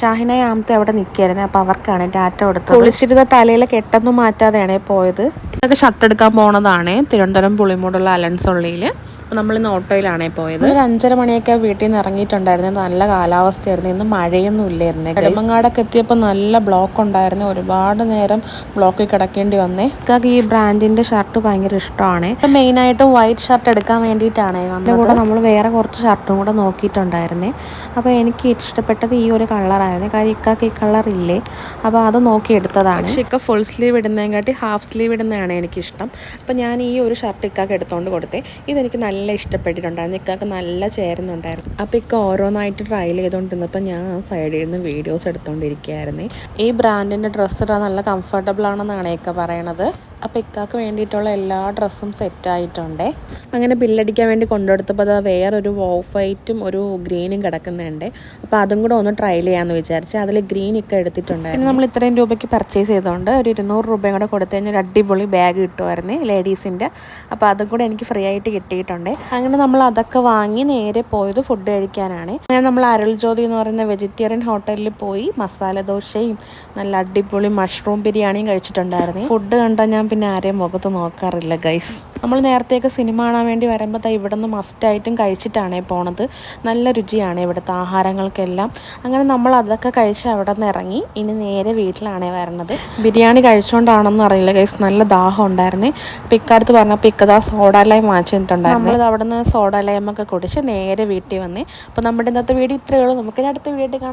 ഷാഹിനയും ആമത്തെ അവിടെ നിൽക്കുകയായിരുന്നു. അപ്പോൾ അവർക്കാണ് ടാറ്റ കൊടുത്തത്. കുളിച്ചിരുന്ന തലയിൽ കെട്ടൊന്നും മാറ്റാതെയാണ് പോയത്. ഇതൊക്കെ ഷർട്ട് എടുക്കാൻ പോണതാണ് തിരുവനന്തപുരം പുളിമൂടുള്ള അലൻസൊള്ളിയിൽ. അപ്പോൾ നമ്മളിന്ന് ഓട്ടോയിലാണേ പോയത്. ഒരു 5:30 മണിയൊക്കെ വീട്ടിൽ നിന്ന് ഇറങ്ങിയിട്ടുണ്ടായിരുന്നു. നല്ല കാലാവസ്ഥയായിരുന്നു. ഇന്ന് മഴയൊന്നും ഇല്ലായിരുന്നു. നെടുമങ്ങാടൊക്കെ എത്തിയപ്പോൾ നല്ല ബ്ലോക്ക് ഉണ്ടായിരുന്നു. ഒരുപാട് നേരം ബ്ലോക്കിൽ കിടക്കേണ്ടി വന്നേ. ഇക്കാക്ക് ഈ ബ്രാൻഡിൻ്റെ ഷർട്ട് ഭയങ്കര ഇഷ്ടമാണ്. മെയിനായിട്ടും വൈറ്റ് ഷർട്ട് എടുക്കാൻ വേണ്ടിയിട്ടാണ് വന്നത്. കൂടെ നമ്മൾ വേറെ കുറച്ച് ഷർട്ടും കൂടെ നോക്കിയിട്ടുണ്ടായിരുന്നേ. അപ്പോൾ എനിക്ക് ഇഷ്ടപ്പെട്ടത് ഈ ഒരു കളറായിരുന്നു. കാര്യം ഇക്കാക്ക് ഈ കളറില്ലേ, അപ്പോൾ അത് നോക്കി എടുത്തതാണ്. പക്ഷേ ഇക്ക ഫുൾ സ്ലീവ് ഇടുന്നതിനെക്കാട്ടി ഹാഫ് സ്ലീവ് ഇടുന്നതാണ് എനിക്കിഷ്ടം. അപ്പോൾ ഞാൻ ഈ ഒരു ഷർട്ട് ഇക്കാക്ക് എടുത്തുകൊണ്ട് കൊടുത്തേ. ഇതെനിക്ക് നല്ല ഇഷ്ടപ്പെട്ടിട്ടുണ്ടായിരുന്നു. ഇക്കാക്ക് നല്ല ചേരുന്നുണ്ടായിരുന്നു. അപ്പോൾ ഇക്ക ഓരോന്നായിട്ട് ട്രയൽ ചെയ്തുകൊണ്ടിരുന്നപ്പോൾ ഞാൻ ആ സൈഡിൽ നിന്ന് വീഡിയോസ് എടുത്തുകൊണ്ടിരിക്കുകയായിരുന്നേ. ഈ ബ്രാൻഡിൻ്റെ ഡ്രസ്സ് ഇടാൻ നല്ല കംഫർട്ടബിൾ ആണെന്നാണ് ഇക്ക പറയണത്. അപ്പോൾ ഇക്കാക്ക് വേണ്ടിയിട്ടുള്ള എല്ലാ ഡ്രസ്സും സെറ്റായിട്ടുണ്ട്. അങ്ങനെ ബില്ലടിക്കാൻ വേണ്ടി കൊണ്ടുകൊടുത്തപ്പോൾ അത് വേറൊരു ഓഫ് വൈറ്റും ഒരു ഗ്രീനും കിടക്കുന്നുണ്ട്. അപ്പോൾ അതും കൂടെ ഒന്ന് ട്രയൽ ചെയ്യാമെന്ന് വിചാരിച്ചു. അതിൽ ഗ്രീൻ ഒക്കെ എടുത്തിട്ടുണ്ടായിരുന്നു. പിന്നെ നമ്മൾ ഇത്രയും രൂപയ്ക്ക് പർച്ചേസ് ചെയ്തുകൊണ്ട് ഒരു 200 രൂപയും കൂടെ കൊടുത്തു കഴിഞ്ഞാൽ ഒരു അടിപൊളി ബാഗ് കിട്ടുമായിരുന്നു ലേഡീസിൻ്റെ. അപ്പോൾ അതും കൂടെ എനിക്ക് ഫ്രീ ആയിട്ട് കിട്ടിയിട്ടുണ്ട്. അങ്ങനെ നമ്മൾ അതൊക്കെ വാങ്ങി നേരെ പോയത് ഫുഡ് കഴിക്കാനാണ്. അങ്ങനെ നമ്മൾ അരുൾ ജ്യോതി എന്ന് പറയുന്ന വെജിറ്റേറിയൻ ഹോട്ടലിൽ പോയി മസാല ദോശയും നല്ല അടിപൊളി മഷ്റൂം ബിരിയാണിയും കഴിച്ചിട്ടുണ്ടായിരുന്നു. ഫുഡ് കണ്ടാൽ ഞാൻ പിന്നെ ആരെയും മുഖത്ത് നോക്കാറില്ല ഗൈസ്. നമ്മൾ നേരത്തെയൊക്കെ സിനിമ കാണാൻ വേണ്ടി വരുമ്പോൾ ഇവിടെ നിന്ന് മസ്റ്റായിട്ടും കഴിച്ചിട്ടാണ് പോണത്. നല്ല രുചിയാണ് ഇവിടുത്തെ ആഹാരങ്ങൾക്കെല്ലാം. അങ്ങനെ നമ്മൾ അതൊക്കെ കഴിച്ച് അവിടെ നിന്ന് ഇറങ്ങി. ഇനി നേരെ വീട്ടിലാണ് വരണത്. ബിരിയാണി കഴിച്ചുകൊണ്ടാണെന്ന് അറിയില്ല ഗൈസ്, നല്ല ദാഹം ഉണ്ടായിരുന്നേ. അപ്പോൾ ഇക്കാലത്ത് പറഞ്ഞപ്പോൾ ഇക്കതാ സോഡ ലൈം വാങ്ങിച്ചിട്ടുണ്ടായിരുന്നു. നമ്മളിത് അവിടെ നിന്ന് സോഡ ലൈമൊക്കെ കുടിച്ച് നേരെ വീട്ടിൽ വന്നേ. അപ്പോൾ നമ്മുടെ ഇന്നത്തെ വീഡിയോ ഇത്രയേ ഉള്ളൂ. നമുക്കിനി അടുത്ത വീഡിയോ കാണാം.